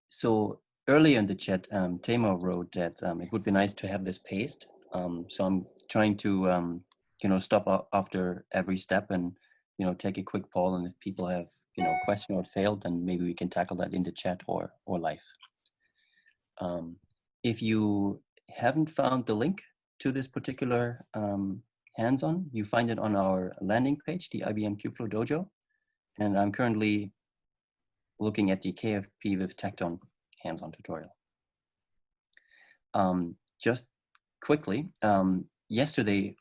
So earlier in the chat, Tamar wrote that it would be nice to have this paced. So I'm trying to, stop after every step and, take a quick poll. And if people have, question or failed, then maybe we can tackle that in the chat or live. If you haven't found the link to this particular hands-on, you find it on our landing page, the IBM Kubeflow Dojo. And I'm currently looking at the KFP with Tekton hands-on tutorial. Just quickly, yesterday,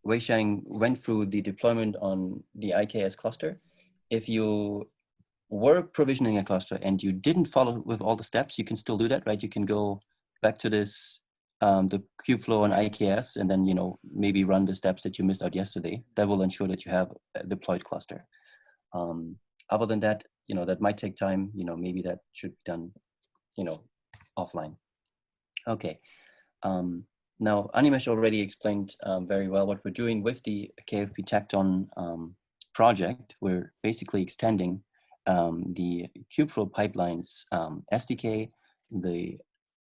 Weisheng went through the deployment on the IKS cluster. If you were provisioning a cluster and you didn't follow with all the steps, you can still do that, right? You can go back to this, the Kubeflow on IKS, and then, maybe run the steps that you missed out yesterday. That will ensure that you have a deployed cluster. Other than that, that might take time, maybe that should be done, offline. Okay. Now, Animesh already explained very well what we're doing with the KFP Tacton project. We're basically extending the Kubeflow pipelines SDK, the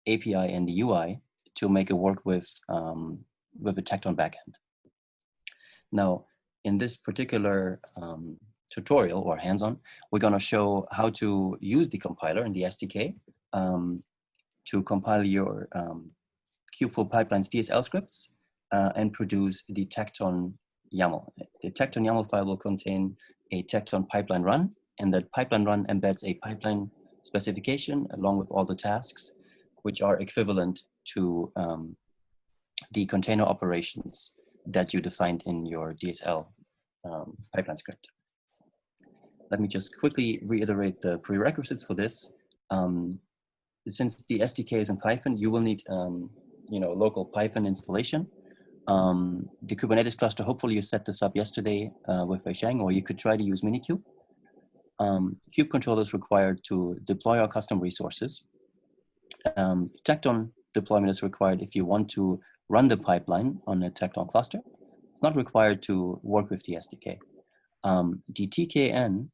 API, and the UI to make it work with a Tacton backend. Now, in this particular tutorial or hands-on, we're going to show how to use the compiler and the SDK to compile your Kubeflow pipelines DSL scripts and produce the Tacton YAML. The Tacton YAML file will contain a Tacton pipeline run, and that pipeline run embeds a pipeline specification along with all the tasks, which are equivalent to the container operations that you defined in your DSL pipeline script. Let me just quickly reiterate the prerequisites for this. Since the SDK is in Python, you will need local Python installation. The Kubernetes cluster, hopefully you set this up yesterday with Weisheng, or you could try to use Minikube. Kube controller is required to deploy our custom resources. Tacton deployment is required if you want to run the pipeline on a Tacton cluster. It's not required to work with the SDK. The TKN,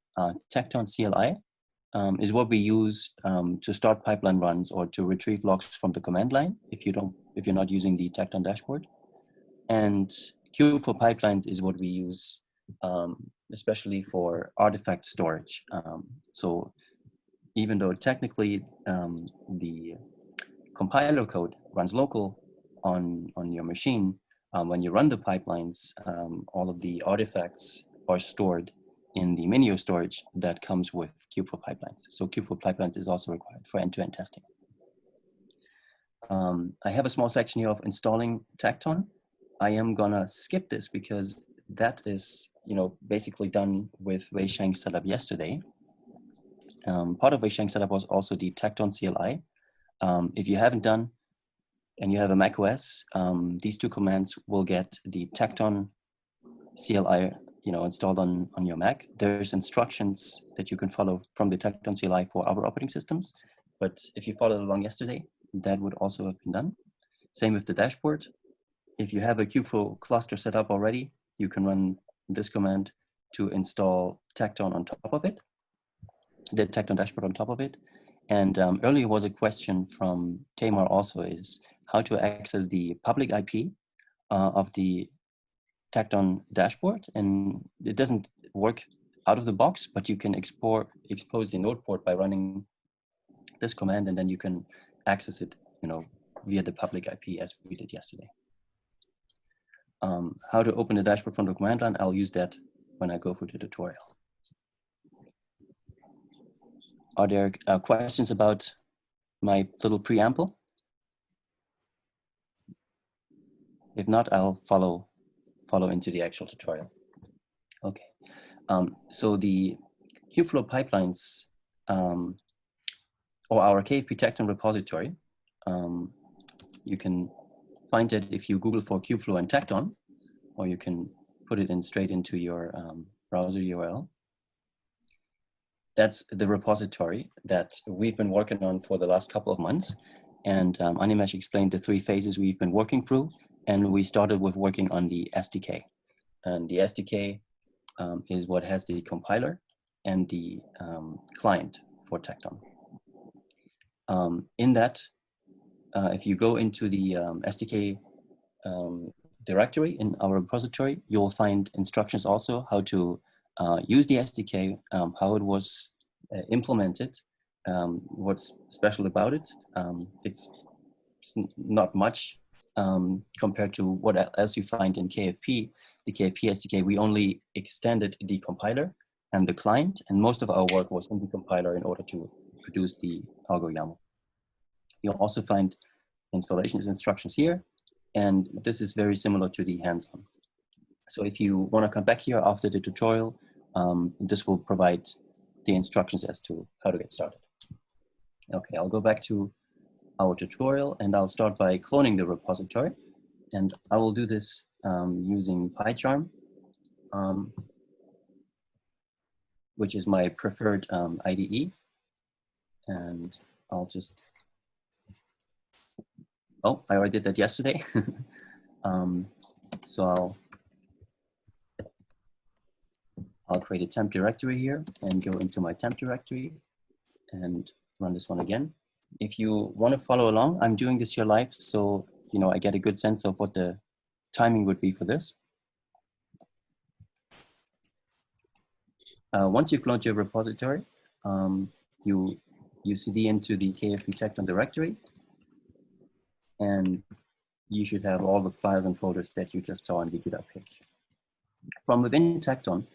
Tacton CLI, is what we use to start pipeline runs or to retrieve logs from the command line if you're not using the Tacton dashboard. And Kubeflow pipelines is what we use especially for artifact storage. So even though technically the compiler code runs local on your machine, when you run the pipelines, all of the artifacts are stored in the Minio storage that comes with Kubeflow pipelines. So Kubeflow pipelines is also required for end-to-end testing. I have a small section here of installing Tacton. I am gonna skip this because that is, basically done with Weisheng's setup yesterday. Part of Weisheng's setup was also the Tacton CLI. If you haven't done and you have a macOS, these two commands will get the Tacton CLI installed on your Mac. There's instructions that you can follow from the Tacton CLI for other operating systems. But if you followed along yesterday, that would also have been done. Same with the dashboard. If you have a Kubeflow cluster set up already, you can run this command to install Tacton on top of it, the Tacton dashboard on top of it. And earlier was a question from Tamar also, is how to access the public IP of the Tacton dashboard. And it doesn't work out of the box, but you can expose the node port by running this command, and then you can access it via the public IP as we did yesterday. How to open the dashboard from the command line, I'll use that when I go through the tutorial. Are there questions about my little preamble? If not, I'll follow into the actual tutorial. Okay, so the Kubeflow pipelines, or our KFP Tacton repository, you can find it if you Google for Kubeflow and Tacton, or you can put it in straight into your browser URL. That's the repository that we've been working on for the last couple of months. And Animesh explained the 3 phases we've been working through. And we started with working on the SDK. And the SDK is what has the compiler and the client for Tacton. In that, if you go into the SDK directory in our repository, you'll find instructions also how to use the SDK, how it was implemented, what's special about it. It's not much compared to what else you find in KFP. The KFP SDK, we only extended the compiler and the client, and most of our work was in the compiler in order to produce the cargo YAML. You'll also find installation instructions here, and this is very similar to the hands-on. So if you want to come back here after the tutorial, this will provide the instructions as to how to get started. Okay, I'll go back to our tutorial, and I'll start by cloning the repository. And I will do this using PyCharm, which is my preferred IDE. And I'll just, oh, I already did that yesterday. So I'll create a temp directory here and go into my temp directory and run this one again. If you want to follow along, I'm doing this here live, so I get a good sense of what the timing would be for this. Once you clone your repository, you cd into the KFP Tekton directory, and you should have all the files and folders that you just saw on the GitHub page. From within Tacton,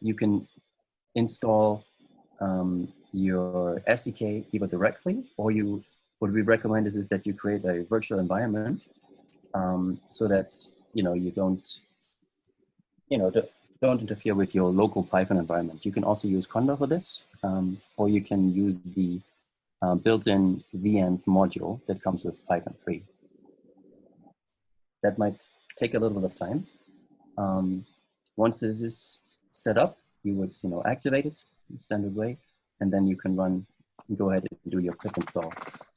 you can install your SDK either directly, or what we recommend is that you create a virtual environment so that you don't interfere with your local Python environment. You can also use Conda for this, or you can use the built-in venv module that comes with Python 3. That might take a little bit of time. Once this is set up, you would activate it in standard way, and then you can go ahead and do your pip install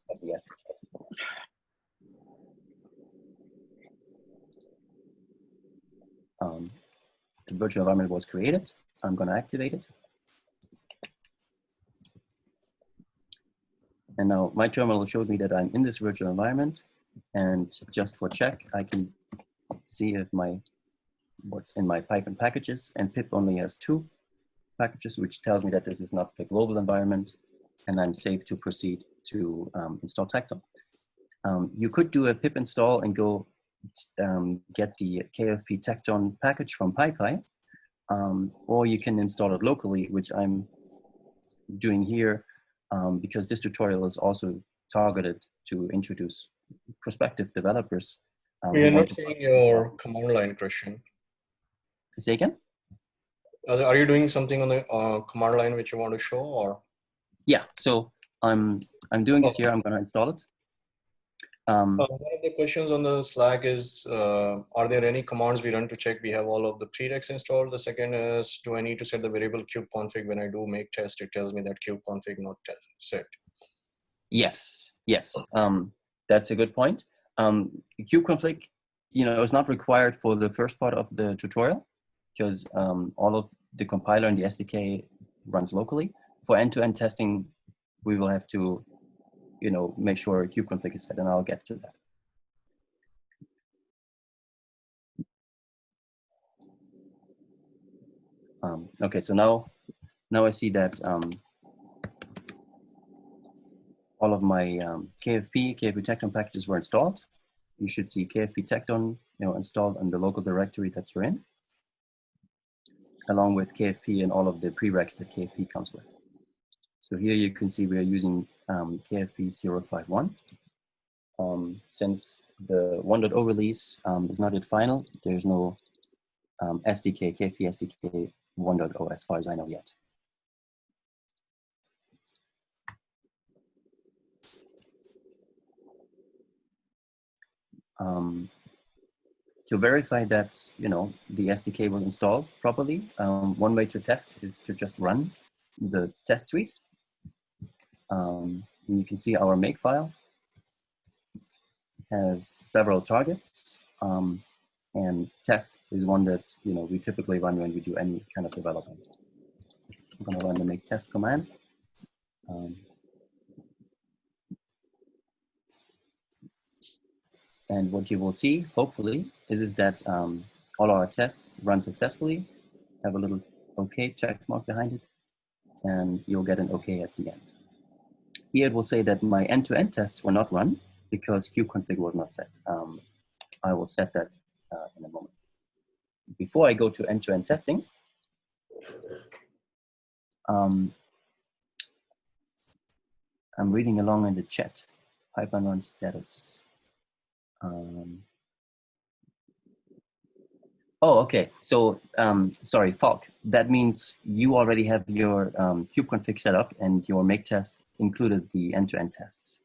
of the SDK. The virtual environment was created. I'm going to activate it. And now my terminal shows me that I'm in this virtual environment. And just for check, I can see if what's in my Python packages, and pip only has 2 packages, which tells me that this is not the global environment, and I'm safe to proceed to install Tacton. You could do a pip install and go get the KFP Tekton package from PyPy, or you can install it locally, which I'm doing here because this tutorial is also targeted to introduce prospective developers. We are not seeing your command line, Christian. Say again? Are you doing something on the command line which you want to show, or? Yeah, so I'm doing this here. I'm going to install it. One of the questions on the Slack is, are there any commands we run to check we have all of the prereqs installed? The second is, do I need to set the variable kubeconfig when I do make test? It tells me that kubeconfig not set. Yes, yes. That's a good point. Kubeconfig, is not required for the first part of the tutorial because all of the compiler and the SDK runs locally. For end-to-end testing, we will have to make sure kubeconfig is set, and I'll get to that. Okay, so now I see that all of my KFP Tekton packages were installed. You should see KFP Tekton installed in the local directory that you're in, along with KFP and all of the prereqs that KFP comes with. So here you can see we are using KFP 051. Since the 1.0 release is not yet final, there's no SDK, KFP SDK 1.0 as far as I know yet. To verify that the SDK was installed properly, one way to test is to just run the test suite. You can see our makefile has several targets, and test is one that we typically run when we do any kind of development. I'm going to run the make test command. And what you will see, hopefully, is that all our tests run successfully, have a little OK check mark behind it, and you'll get an OK at the end. Here it will say that my end-to-end tests were not run because kubeconfig was not set. I will set that in a moment. Before I go to end-to-end testing, I'm reading along in the chat, pipeline run status. Oh, okay. So, sorry, Falk. That means you already have your kubeconfig set up and your make test included the end-to-end tests.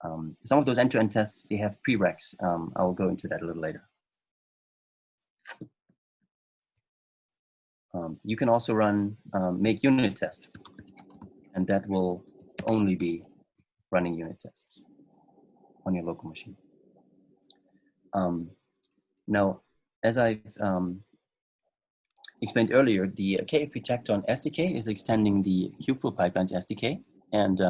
Some of those end-to-end tests, they have prereqs. I'll go into that a little later. You can also run make unit test, and that will only be running unit tests on your local machine. Now, as I've explained earlier, the KFP Tacton SDK is extending the Kubeflow Pipelines SDK. And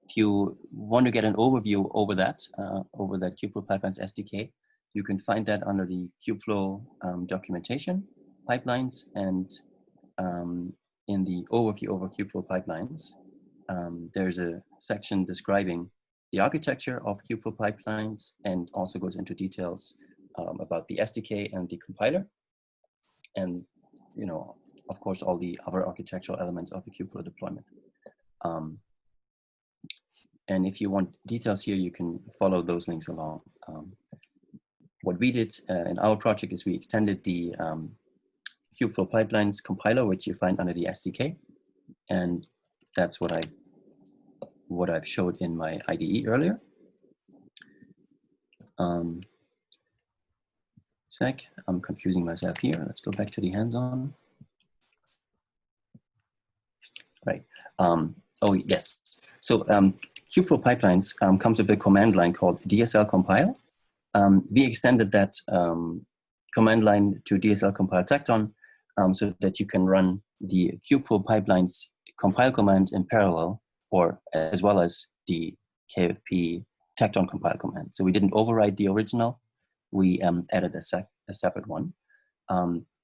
if you want to get an overview over that Kubeflow Pipelines SDK, you can find that under the Kubeflow documentation, pipelines, and in the overview over Kubeflow pipelines, there's a section describing the architecture of Kubeflow pipelines and also goes into details about the SDK and the compiler. And, you know, of course, all the other architectural elements of the Kubeflow deployment. And if you want details here, you can follow those links along. What we did in our project is we extended the Kubeflow Pipelines compiler, which you find under the SDK. And that's what I've showed in my IDE earlier. Sec, I'm confusing myself here. Let's go back to the hands-on. Right. Oh, yes. So Kubeflow Pipelines comes with a command line called Dsl Compile. We extended that command line to Dsl Compile Tacton so that you can run the Kubeflow Pipelines compile command in parallel, or as well as the KFP Tekton compile command. So we didn't override the original. We added a separate one.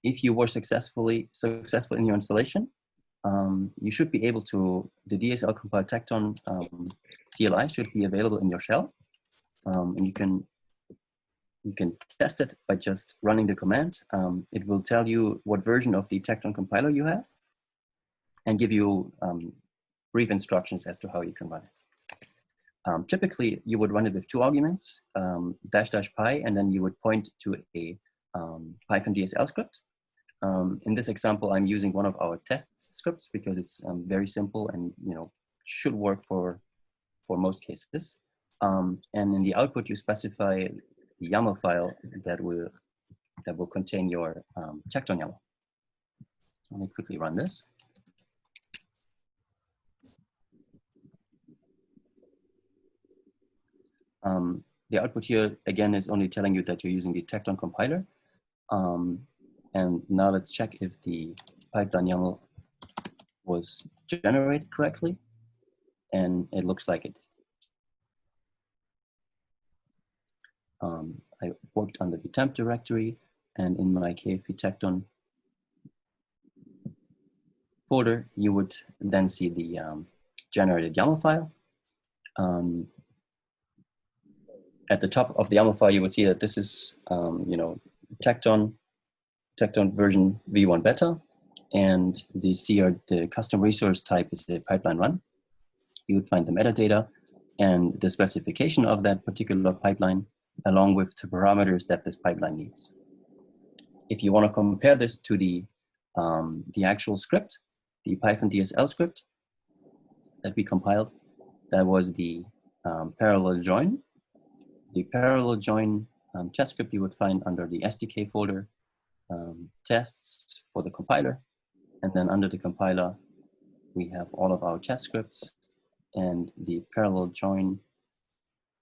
If you were successful in your installation, you should be able to, the Dsl Compile Tekton CLI should be available in your shell. And you can test it by just running the command. It will tell you what version of the Tekton compiler you have and give you brief instructions as to how you can run it. Typically, you would run it with 2 arguments, --, and then you would point to a Python DSL script. In this example, I'm using one of our test scripts because it's very simple and should work for most cases. And in the output, you specify the YAML file that will contain your Tekton YAML. Let me quickly run this. The output here, again, is only telling you that you're using the Tekton compiler. And now let's check if the pipeline YAML was generated correctly. And it looks like it. I worked on the temp directory, and in my KFP Tekton folder, you would then see the generated YAML file. At the top of the YAML file, you would see that this is, Tekton version v1 beta, and the custom resource type is the pipeline run. You would find the metadata and the specification of that particular pipeline, along with the parameters that this pipeline needs. If you want to compare this to the actual script, the Python DSL script that we compiled, that was the parallel join. The parallel join test script you would find under the SDK folder, tests for the compiler. And then under the compiler, we have all of our test scripts, and the parallel join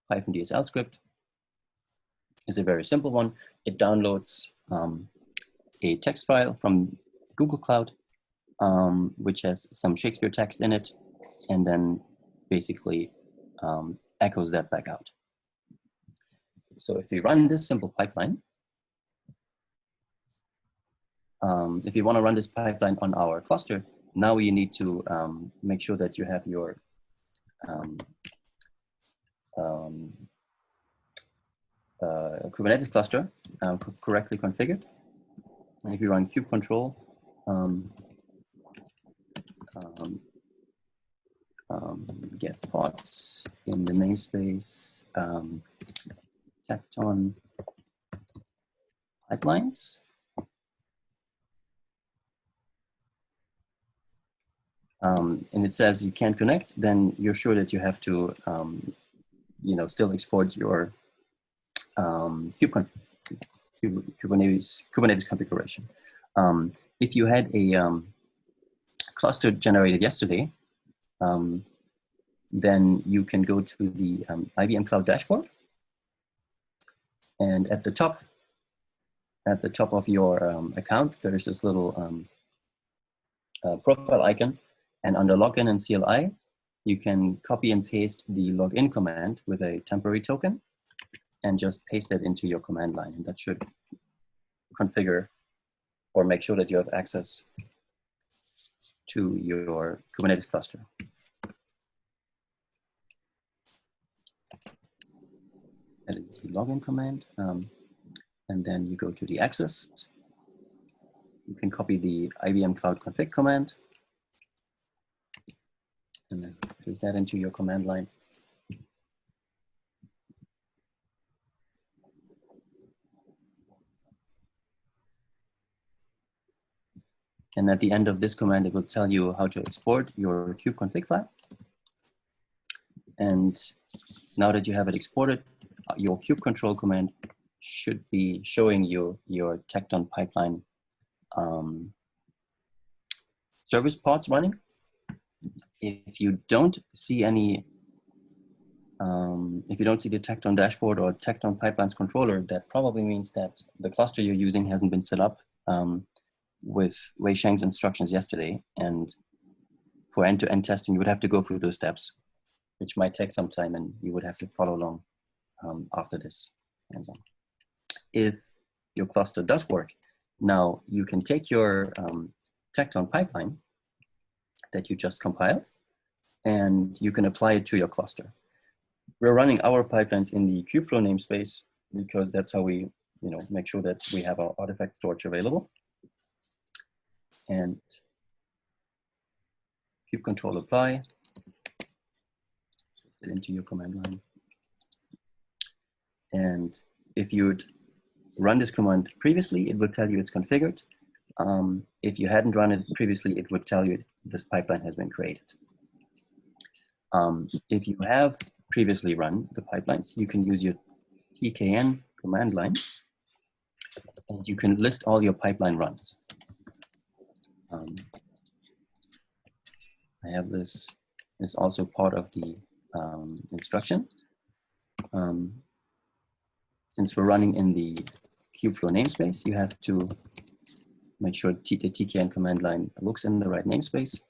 Python DSL script is a very simple one. It downloads a text file from Google Cloud, which has some Shakespeare text in it, and then basically echoes that back out. So if we run this simple pipeline, if you want to run this pipeline on our cluster, now you need to make sure that you have your Kubernetes cluster correctly configured. And if you run kube control, get pods in the namespace, Tekton pipelines. And it says you can't connect, then you're sure that you have to, still export your Kubernetes configuration. If you had a cluster generated yesterday, then you can go to the IBM Cloud dashboard, and at the top of your account, there's this little profile icon, and under login and CLI, you can copy and paste the login command with a temporary token, and just paste that into your command line, and that should configure or make sure that you have access to your Kubernetes cluster. That is the login command, and then you go to the access. You can copy the IBM Cloud config command, and then paste that into your command line. And at the end of this command, it will tell you how to export your kubeconfig file. And now that you have it exported, your kube control command should be showing you your Tekton pipeline service pods running. If you don't see any, if you don't see the Tekton dashboard or Tekton pipelines controller, that probably means that the cluster you're using hasn't been set up with Wei Sheng's instructions yesterday. And for end-to-end testing, you would have to go through those steps, which might take some time, and you would have to follow along after this hands-on. If your cluster does work, now you can take your Tekton pipeline that you just compiled, and you can apply it to your cluster. We're running our pipelines in the Kubeflow namespace because that's how we make sure that we have our artifact storage available. And kube control apply, paste it into your command line. And if you'd run this command previously, it would tell you it's configured. If you hadn't run it previously, it would tell you this pipeline has been created. If you have previously run the pipelines, you can use your tkn command line, and you can list all your pipeline runs. I have this is also part of the instruction. Since we're running in the Kubeflow namespace, you have to make sure the tkn command line looks in the right namespace.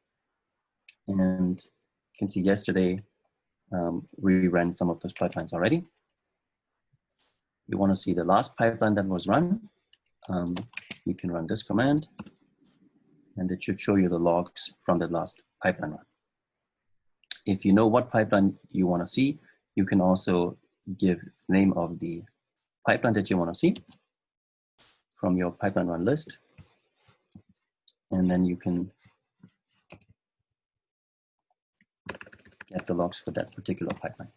And you can see yesterday, we ran some of those pipelines already. You want to see the last pipeline that was run, you can run this command, and it should show you the logs from that last pipeline run. If you know what pipeline you want to see, you can also give the name of the pipeline that you want to see from your pipeline run list, and then you can get the logs for that particular pipeline.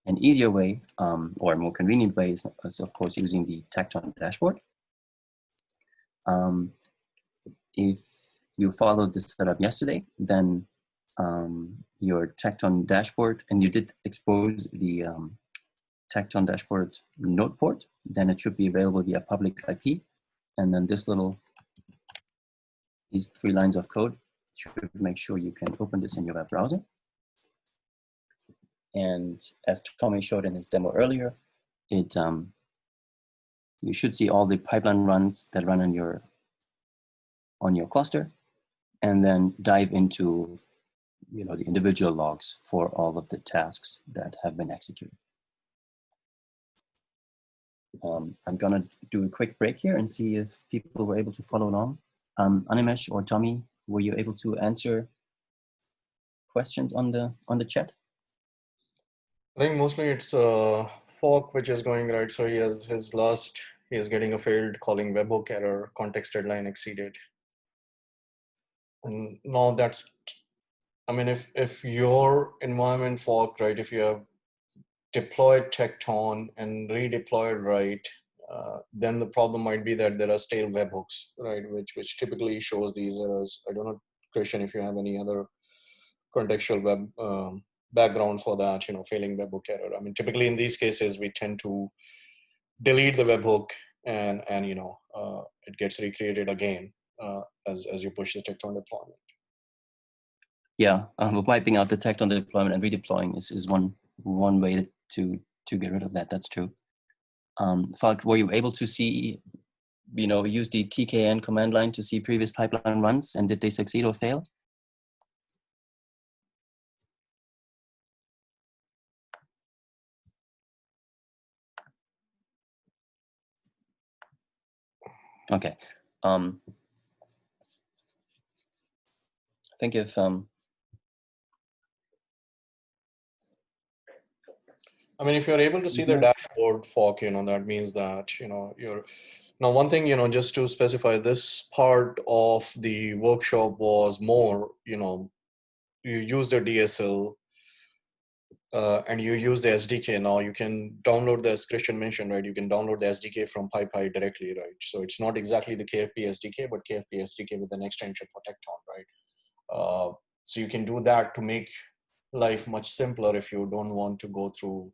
An easier way, or a more convenient way, is of course using the Tekton dashboard. If you followed this setup yesterday, then your Tekton dashboard, and you did expose the Tekton dashboard node port, then it should be available via public IP. And then these 3 lines of code should make sure you can open this in your web browser. And as Tommy showed in his demo earlier, you should see all the pipeline runs that run on your cluster, and then dive into the individual logs for all of the tasks that have been executed. I'm gonna do a quick break here and see if people were able to follow along. Animesh or Tommy, were you able to answer questions on the chat? I think mostly it's fork which is going right. So he is getting a failed calling webhook error, context deadline exceeded. And now that's, I mean, if your environment fork, right, if you have deployed Tekton and redeployed right, then the problem might be that there are stale webhooks, right, which typically shows these errors. I don't know, Christian, if you have any other contextual web background for that, failing webhook error. I mean, typically in these cases, we tend to delete the webhook and it gets recreated again as you push the Tekton deployment. Yeah, wiping out the Tacton deployment and redeploying is one way to get rid of that. That's true. Falk, were you able to see, use the tkn command line to see previous pipeline runs, and did they succeed or fail? Okay. I think if I mean, if you're able to see the dashboard fork, that means that, you're now one thing, just to specify, this part of the workshop was more, you use the DSL and you use the SDK. Now you can download the, as Christian mentioned, right? You can download the SDK from PyPy directly, right? So it's not exactly the KFP SDK, but KFP SDK with an extension for Tekton, right? So you can do that to make life much simpler if you don't want to go through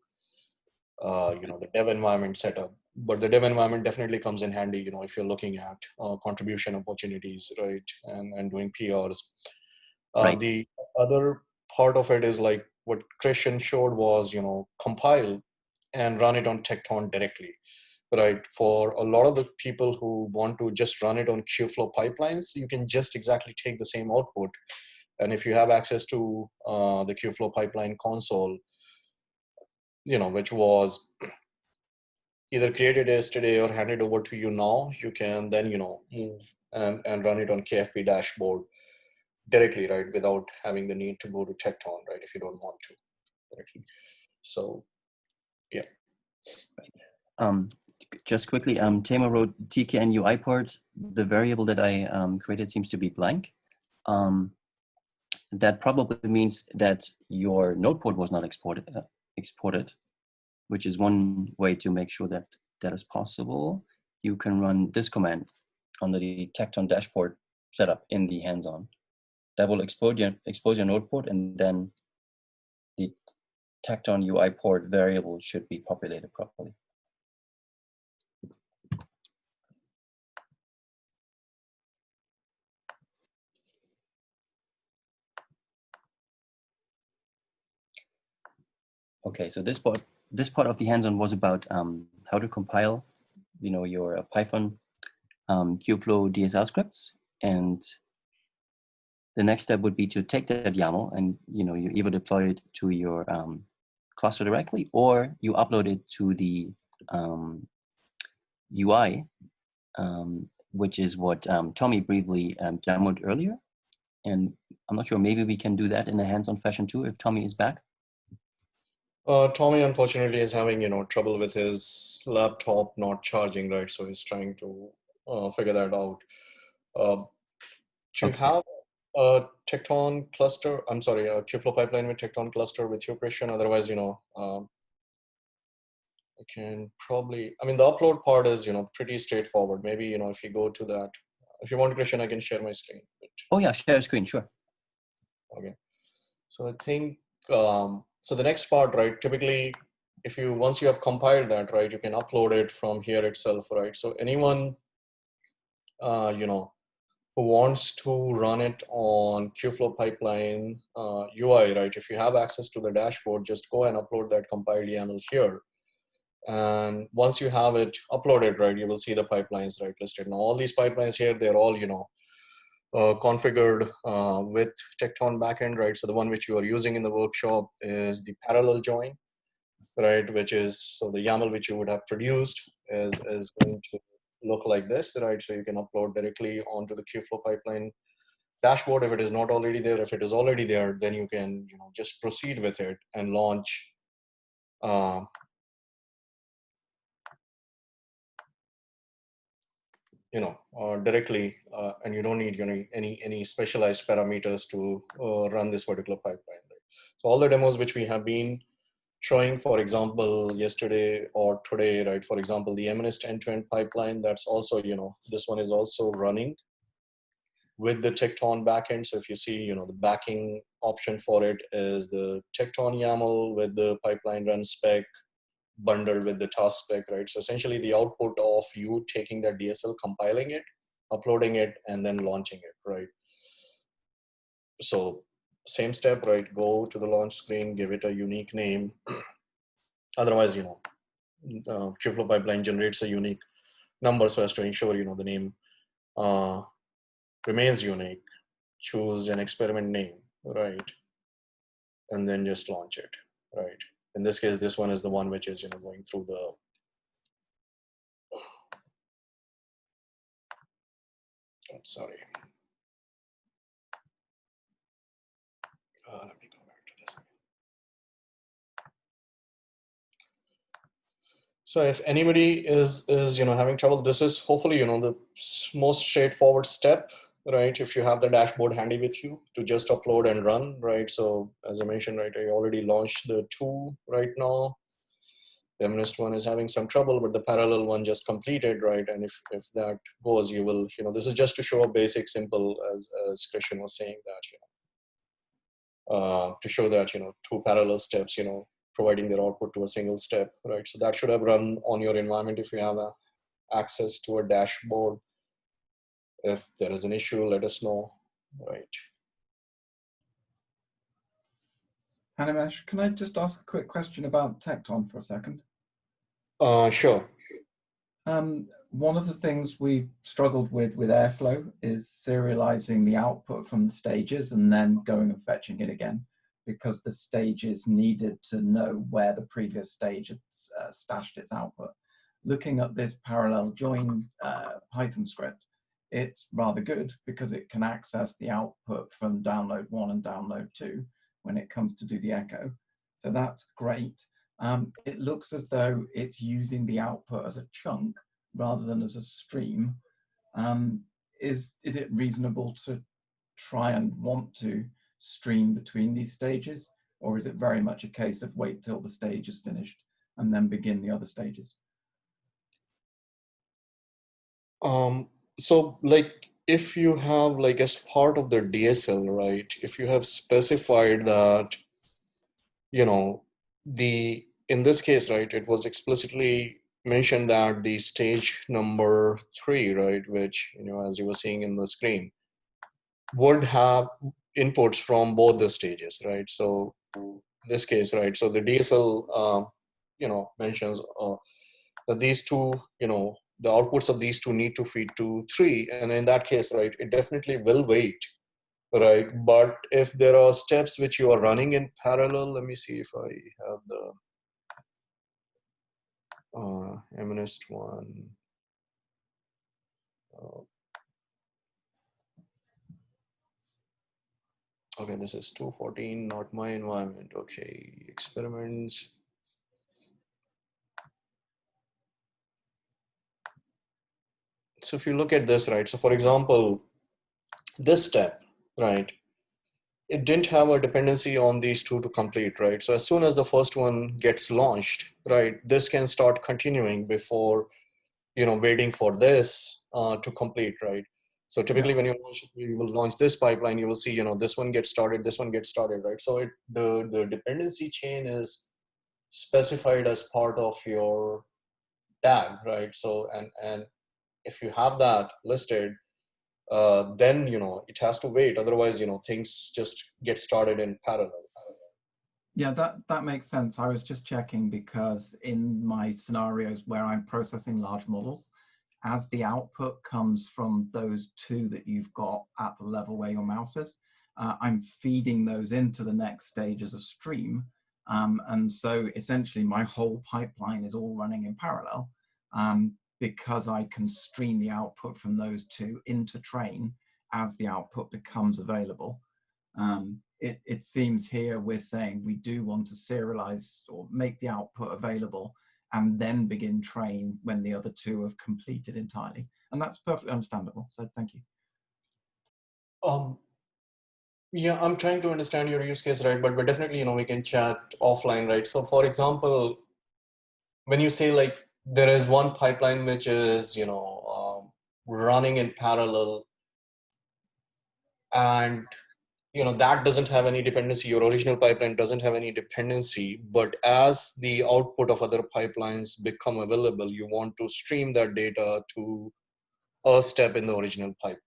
the dev environment setup. But the dev environment definitely comes in handy, if you're looking at contribution opportunities, right, and doing PRs. right. The other part of it is like what Christian showed was, compile and run it on Tekton directly, right? For a lot of the people who want to just run it on Kubeflow pipelines, you can just exactly take the same output. And if you have access to the Kubeflow pipeline console, which was either created yesterday or handed over to you now, you can then, move and run it on KFP dashboard directly, right, without having the need to go to Tekton, right, if you don't want to directly. So, yeah. Just quickly, Tamer wrote tkn UI port. The variable that I created seems to be blank. That probably means that your node port was not exported, which is one way to make sure that that is possible. You can run this command under the Tekton dashboard setup in the hands-on. That will expose your node port, and then the Tekton UI port variable should be populated properly. Okay, so this part of the hands-on was about how to compile, your Python Kubeflow DSL scripts, and the next step would be to take that YAML and you either deploy it to your cluster directly, or you upload it to the UI, which is what Tommy briefly demoed earlier. And I'm not sure, maybe we can do that in a hands-on fashion too if Tommy is back. Tommy unfortunately is having trouble with his laptop not charging, right? So he's trying to figure that out. Do you have a Tekton cluster? I'm sorry, a Kubeflow pipeline with Tekton cluster with you, Christian? Otherwise, I can probably, I mean, the upload part is, pretty straightforward. Maybe, if you go to that, if you want, Christian, I can share my screen. Oh yeah, share screen, sure. Okay. So I think, so the next part, right, typically, once you have compiled that, right, you can upload it from here itself, right? So anyone, who wants to run it on Kubeflow pipeline UI, right? If you have access to the dashboard, just go and upload that compiled YAML here. And once you have it uploaded, right, you will see the pipelines, right, listed. Now, all these pipelines here, they're all, configured with Tekton backend, right? So the one which you are using in the workshop is the parallel join. right? Which is, so the YAML which you would have produced is going to look like this, right? So you can upload directly onto the Kubeflow pipeline dashboard if it is not already there. If it is already there, then you can, you know, just proceed with it and launch you know, directly, and you don't need, you know, any specialized parameters to run this particular pipeline. Right? So all the demos which we have been showing, for example, yesterday or today, right? For example, the MNIST end-to-end pipeline, that's also, you know, this one is also running with the Tekton backend. So if you see, you know, the backing option for it is the Tekton YAML with the pipeline run spec bundled with the task spec, right? So essentially the output of you taking that Dsl, compiling it, uploading it, and then launching it, right? So same step, right? Go to the launch screen, give it a unique name. Otherwise, you know, Kubeflow pipeline generates a unique number so as to ensure, you know, the name remains unique. Choose an experiment name, right? And then just launch it, right? In this case, this one is the one which is, you know, going through the sorry. Let me go back to this. So if anybody is you know, having trouble, this is hopefully, you know, the most straightforward step, right? If you have the dashboard handy with you to just upload and run, right? So as I mentioned, right, I already launched the 2 right now. The MNIST one is having some trouble, but the parallel one just completed, right? And if that goes, you will, you know, this is just to show a basic, simple, as Christian was saying, that, you know, to show that, you know, 2 parallel steps, you know, providing their output to a single step, right? So that should have run on your environment if you have access to a dashboard. If there is an issue, let us know, right? Animesh, can I just ask a quick question about Tekton for a second? Sure. One of the things we've struggled with Airflow is serializing the output from the stages and then going and fetching it again, because the stages needed to know where the previous stage had stashed its output. Looking at this parallel join Python script, it's rather good because it can access the output from download 1 and download 2 when it comes to do the echo. So that's great. It looks as though it's using the output as a chunk rather than as a stream. Is it reasonable to try and want to stream between these stages, or is it very much a case of wait till the stage is finished and then begin the other stages? So like if you have, like, as part of the DSL, right, if you have specified that, you know, in this case, right, it was explicitly mentioned that the stage number 3, right, which, you know, as you were seeing in the screen, would have inputs from both the stages, right? So in this case, right, so the DSL, you know, mentions that these 2, you know, the outputs of these 2 need to feed to 3, and in that case, right, it definitely will wait, right? But if there are steps which you are running in parallel, let me see if I have the MNIST one. Okay, this is 214, not my environment. Okay, experiments. So if you look at this, right, so for example, this step, right, it didn't have a dependency on these 2 to complete, right? So as soon as the first one gets launched, right, this can start continuing before, you know, waiting for this to complete, right? So typically when you will launch this pipeline, you will see, you know, this one gets started, this one gets started, right? So the dependency chain is specified as part of your tag, right? So, and if you have that listed, then, you know, it has to wait. Otherwise, you know, things just get started in parallel. Yeah, that makes sense. I was just checking because in my scenarios where I'm processing large models, as the output comes from those 2 that you've got at the level where your mouse is, I'm feeding those into the next stage as a stream. And so essentially my whole pipeline is all running in parallel, because I can stream the output from those two into train as the output becomes available. It seems here we're saying we do want to serialize or make the output available and then begin train when the other two have completed entirely. And that's perfectly understandable. So thank you. Yeah, I'm trying to understand your use case, right? But definitely, we can chat offline, right? So for example, when you say like there is one pipeline which is, running in parallel, and that doesn't have any dependency, your original pipeline doesn't have any dependency, but as the output of other pipelines become available, you want to stream that data to a step in the original pipeline.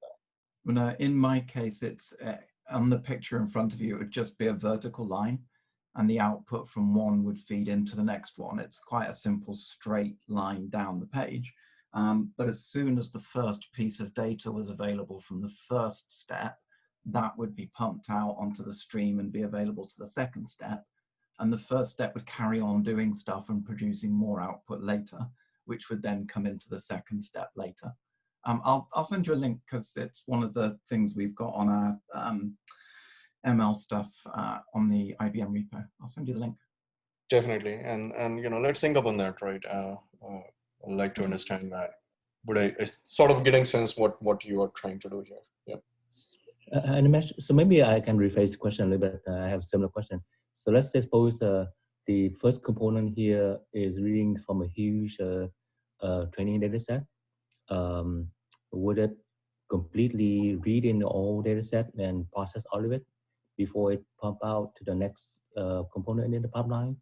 Well, in my case, it's on the picture in front of you, it would just be a vertical line, and the output from one would feed into the next one. It's quite a simple straight line down the page. But as soon as the first piece of data was available from the first step, that would be pumped out onto the stream and be available to the second step. And the first step would carry on doing stuff and producing more output later, which would then come into the second step later. I'll send you a link because it's one of the things we've got on our ML stuff on the IBM repo. I'll send you the link. Definitely, and let's sync up on that, right? I'd like to understand that, but I sort of getting sense what you are trying to do here. Yeah. So maybe I can rephrase the question a little bit. I have a similar question. So let's say suppose the first component here is reading from a huge training data set. Would it completely read in all data set and process all of it before it pump out to the next component in the pipeline?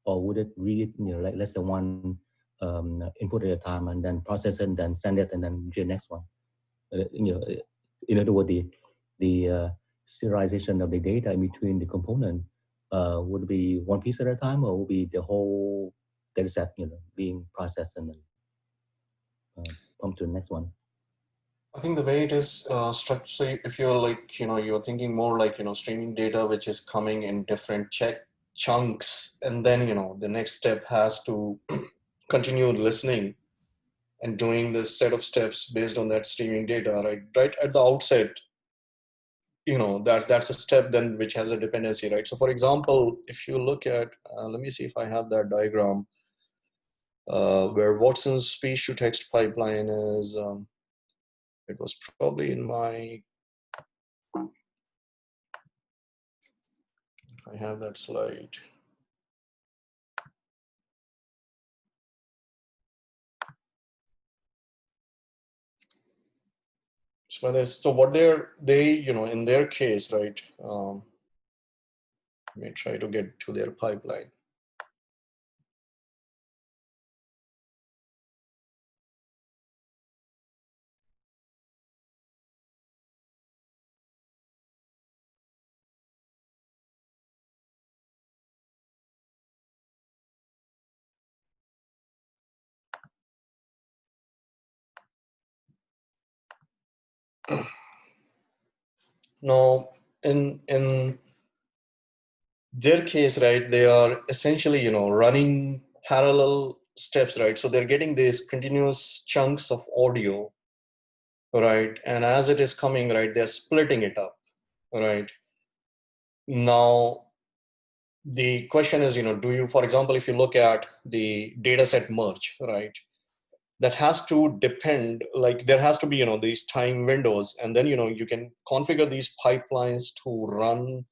Or would it read, like less than one input at a time and then process it and then send it and then read the next one? In other words, the serialization of the data in between the component would be one piece at a time, or would be the whole data set, being processed and then pumped to the next one? I think the way it is structured, so if you're like, you're thinking more like, streaming data, which is coming in different chunks, and then, the next step has to continue listening and doing this set of steps based on that streaming data, right at the outset, that's a step then which has a dependency, right? So for example, if you look at, let me see if I have that diagram, where Watson's speech to text pipeline is, it was probably in my, I have that slide. So what they in their case, right? Let me try to get to their pipeline. Now, in their case, right, they are essentially, running parallel steps, right? So they're getting these continuous chunks of audio, right? And as it is coming, right, they're splitting it up, right? Now, the question is, do you, for example, if you look at the data set merge, right, that has to depend, like there has to be, these time windows, and then, you can configure these pipelines to run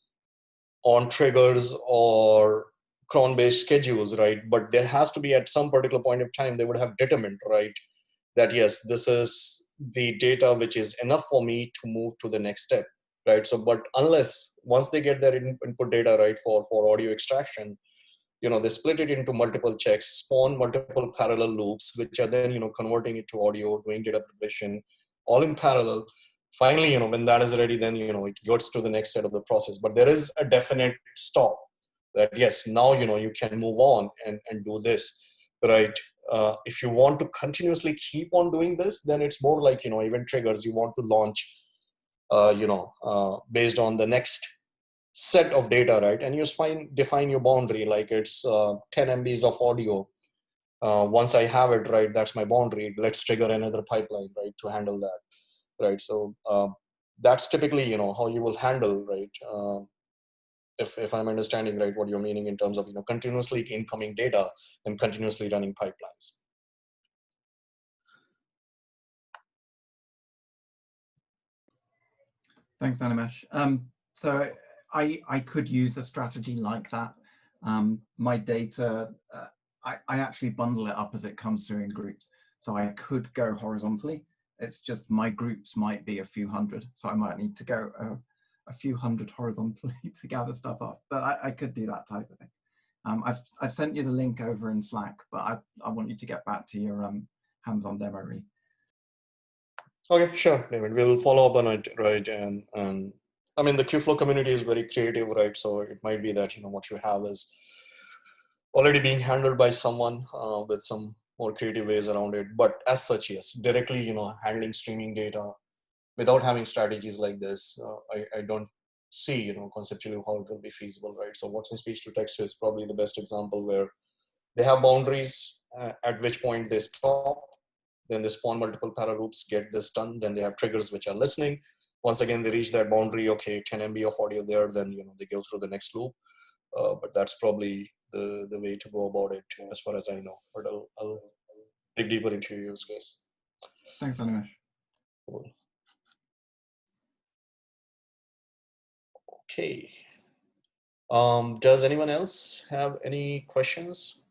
on triggers or cron-based schedules, right? But there has to be at some particular point of time, they would have determined, right, that yes, this is the data which is enough for me to move to the next step, right? So, but unless once they get their input data, right, for audio extraction, they split it into multiple checks, spawn multiple parallel loops, which are then, converting it to audio, doing data preparation, all in parallel. Finally, when that is ready, then, it goes to the next set of the process. But there is a definite stop that, yes, now, you can move on and do this, right? If you want to continuously keep on doing this, then it's more like, event triggers you want to launch, based on the next set of data, right? And you define your boundary, like it's 10 MBs of audio. Once I have it, right, that's my boundary. Let's trigger another pipeline, right, to handle that, right? So that's typically, how you will handle, right? If I'm understanding right what you're meaning in terms of, continuously incoming data and continuously running pipelines. Thanks, Animesh. So I could use a strategy like that. My data, I actually bundle it up as it comes through in groups. So I could go horizontally. It's just my groups might be a few hundred. So I might need to go a few hundred horizontally to gather stuff up. But I could do that type of thing. I've sent you the link over in Slack, but I want you to get back to your hands-on demo, Ree. Okay, sure, David. We will follow up on it, right? And I mean, the Kubeflow community is very creative, right? So it might be that what you have is already being handled by someone with some more creative ways around it. But as such, yes, directly, handling streaming data without having strategies like this, I don't see, conceptually how it will be feasible, right? So Watson speech to text is probably the best example where they have boundaries at which point they stop. Then they spawn multiple para loops, get this done. Then they have triggers which are listening. Once again, they reach that boundary, okay, 10 MB of audio there, then they go through the next loop. But that's probably the way to go about it as far as I know. But I'll dig deeper into your use case. Thanks, Animesh. Cool. Okay. Does anyone else have any questions?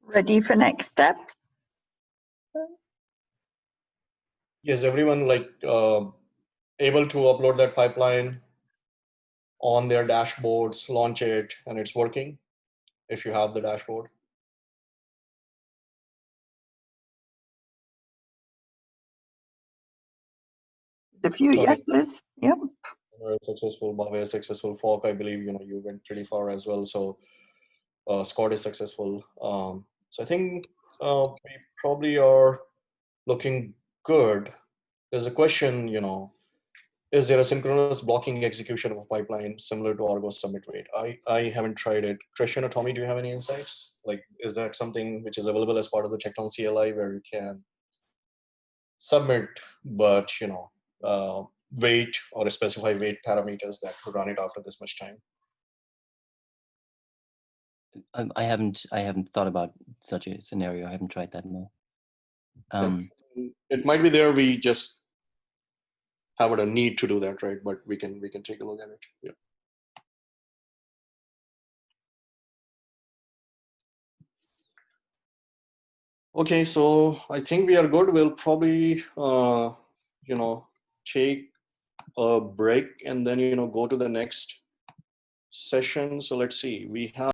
Ready for next steps? Is everyone able to upload that pipeline on their dashboards, launch it, and it's working if you have the dashboard? A few yeses. Yep. Successful, Bhavya is successful, Falk, I believe you went pretty far as well. So Scott is successful. So I think we probably are looking good. There's a question, is there a synchronous blocking execution of a pipeline similar to Argo submit wait? I haven't tried it. Christian or Tommy, do you have any insights? Like, is that something which is available as part of the Tekton CLI where you can submit, but wait or specify wait parameters that could run it after this much time? I haven't thought about such a scenario. I haven't tried that, no. It might be there. We just have a need to do that, right? But we can take a look at it. Yeah. Okay, so I think we are good. We'll probably take a break and then go to the next session. So let's see. We have